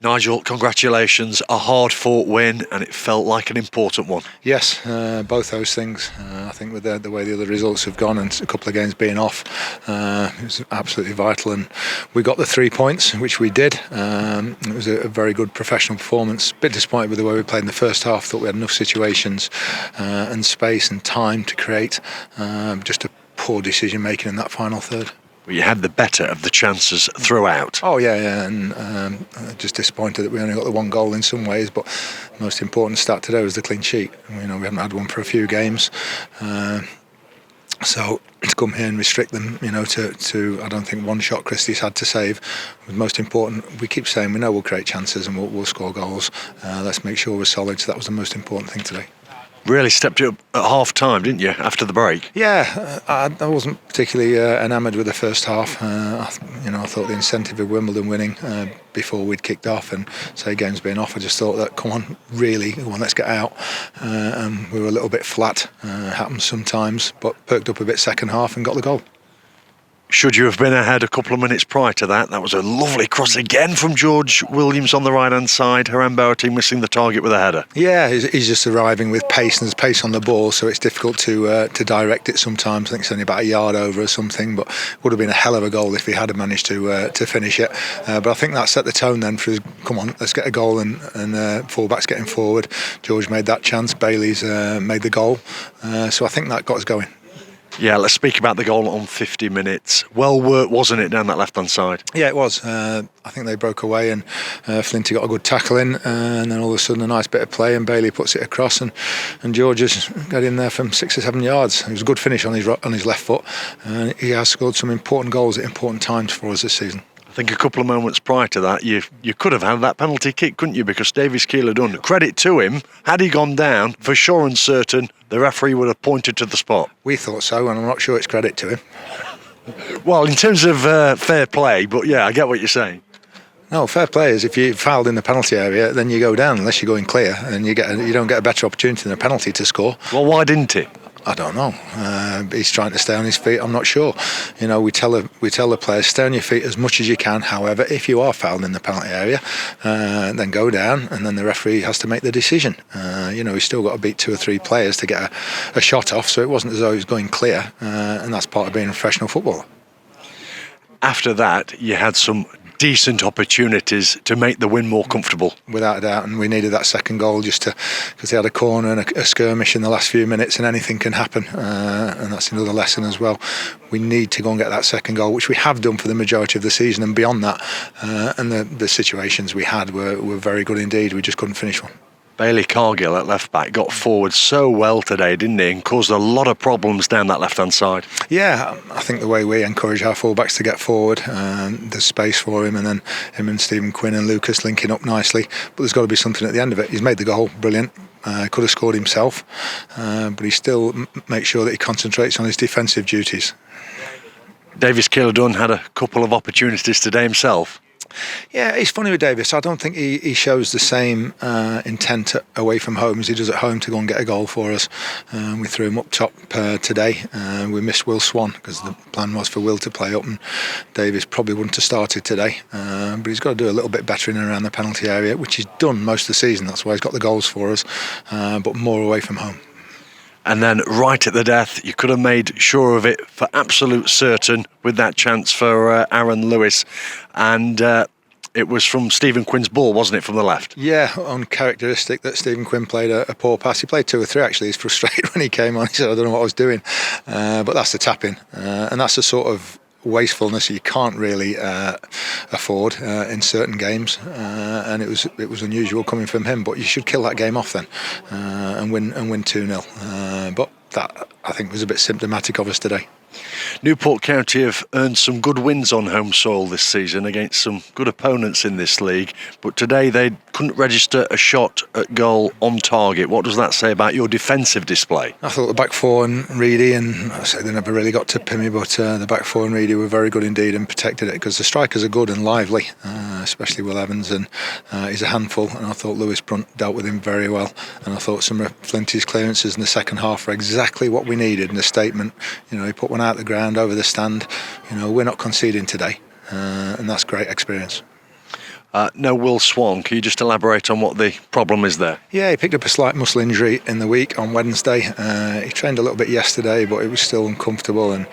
Nigel, congratulations. A hard-fought win, and it felt like an important one. Yes, both those things. I think with the way the other results have gone and a couple of games being off, it was absolutely vital. And we got the 3 points, which we did. It was a very good professional performance. A bit disappointed with the way we played in the first half. Thought we had enough situations and space and time to create. Just a poor decision making in that final third. You had the better of the chances throughout. Oh yeah, and just disappointed that we only got the one goal in some ways. But the most important stat today was the clean sheet. We haven't had one for a few games, so to come here and restrict them, to I don't think one shot Christie's had to save was most important. We keep saying we know we'll create chances and we'll score goals. Let's make sure we're solid. So that was the most important thing today. Really stepped it up at half time, didn't you, after the break? Yeah, I wasn't particularly enamoured with the first half. I thought the incentive of Wimbledon winning before we'd kicked off and say games being off, I just thought that, come on, let's get out. And we were a little bit flat, happens sometimes, but perked up a bit second half and got the goal. Should you have been ahead a couple of minutes prior to that? That was a lovely cross again from George Williams on the right-hand side. Haram Boateng missing the target with a header. Yeah, he's just arriving with pace, and there's pace on the ball, so it's difficult to direct it sometimes. I think it's only about a yard over or something, but it would have been a hell of a goal if he had managed to finish it. But I think that set the tone then for, come on, let's get a goal, and full-back's getting forward. George made that chance, Bailey's made the goal. So I think that got us going. Yeah, let's speak about the goal on 50 minutes. Well worked, wasn't it, down that left-hand side? Yeah, it was. I think they broke away and Flinty got a good tackle in, and then all of a sudden a nice bit of play and Bailey puts it across and George just got in there from 6 or 7 yards. It was a good finish on his left foot, and he has scored some important goals at important times for us this season. I think a couple of moments prior to that, you could have had that penalty kick, couldn't you? Because Davies Keeler done. Credit to him, had he gone down, for sure and certain, the referee would have pointed to the spot. We thought so, and I'm not sure it's credit to him. Well, in terms of fair play, but yeah, I get what you're saying. No, fair play is if you fouled in the penalty area, then you go down unless you're going clear, and you don't get a better opportunity than a penalty to score. Well, why didn't he? I don't know. He's trying to stay on his feet. I'm not sure. We tell the players, stay on your feet as much as you can. However, if you are fouled in the penalty area, then go down, and then the referee has to make the decision. He's still got to beat 2 or 3 players to get a shot off, so it wasn't as though he was going clear, and that's part of being a professional footballer. After that, you had some decent opportunities to make the win more comfortable. Without a doubt, and we needed that second goal because they had a corner and a skirmish in the last few minutes, and anything can happen, and that's another lesson as well. We need to go and get that second goal, which we have done for the majority of the season and beyond that, and the situations we had were very good indeed. We just couldn't finish one. Bailey Cargill at left back got forward so well today, didn't he, and caused a lot of problems down that left hand side. Yeah, I think the way we encourage our fullbacks to get forward, there's space for him, and then him and Stephen Quinn and Lucas linking up nicely, but there's got to be something at the end of it. He's made the goal, brilliant. Could have scored himself, but he still makes sure that he concentrates on his defensive duties. Davies Keeler-Dunn had a couple of opportunities today himself. Yeah, it's funny with Davis. I don't think he shows the same intent away from home as he does at home to go and get a goal for us. We threw him up top today. We missed Will Swan because the plan was for Will to play up, and Davis probably wouldn't have started today. But he's got to do a little bit better in and around the penalty area, which he's done most of the season. That's why he's got the goals for us, but more away from home. And then right at the death, you could have made sure of it for absolute certain with that chance for Aaron Lewis. And it was from Stephen Quinn's ball, wasn't it, from the left? Yeah, uncharacteristic that Stephen Quinn played a poor pass. He played 2 or 3 actually. He's frustrated when he came on. He said, I don't know what I was doing. But that's the tap-in. And that's the sort of wastefulness you can't really afford in certain games, and it was unusual coming from him. But you should kill that game off then and win 2-0. But that, I think, was a bit symptomatic of us today. Newport County have earned some good wins on home soil this season against some good opponents in this league, but today they couldn't register a shot at goal on target. What does that say about your defensive display? I thought the back four and Reedy, and I say they never really got to Pimmy, but the back four and Reedy were very good indeed and protected it, because the strikers are good and lively, especially Will Evans, and he's a handful, and I thought Lewis Brunt dealt with him very well, and I thought some of Flinty's clearances in the second half were exactly what we needed in the statement. He put one out the ground over the stand. We're not conceding today, and that's great experience. No Will Swan. Can you just elaborate on what the problem is there? Yeah, he picked up a slight muscle injury in the week on Wednesday. He trained a little bit yesterday, but it was still uncomfortable, and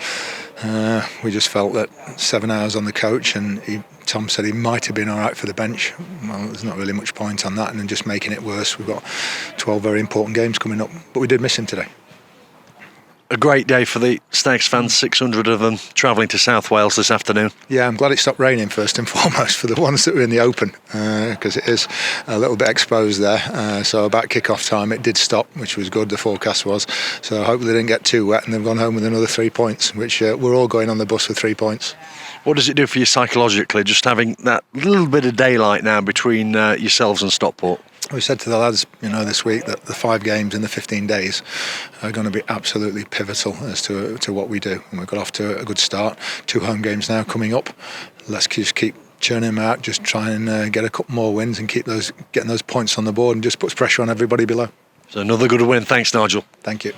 we just felt that 7 hours on the coach, and Tom said he might have been all right for the bench. Well, there's not really much point on that, and then just making it worse. We've got 12 very important games coming up, but we did miss him today. A great day for the Stags fans, 600 of them travelling to South Wales this afternoon. Yeah, I'm glad it stopped raining first and foremost for the ones that were in the open, because it is a little bit exposed there. So about kick-off time it did stop, which was good, the forecast was. So I hope they didn't get too wet and they've gone home with another 3 points, which we're all going on the bus with 3 points. What does it do for you psychologically, just having that little bit of daylight now between yourselves and Stockport? We said to the lads, this week that the 5 games in the 15 days are going to be absolutely pivotal as to what we do. And we've got off to a good start. 2 home games now coming up. Let's just keep churning them out, just try and get a couple more wins and getting those points on the board, and just puts pressure on everybody below. So another good win. Thanks, Nigel. Thank you.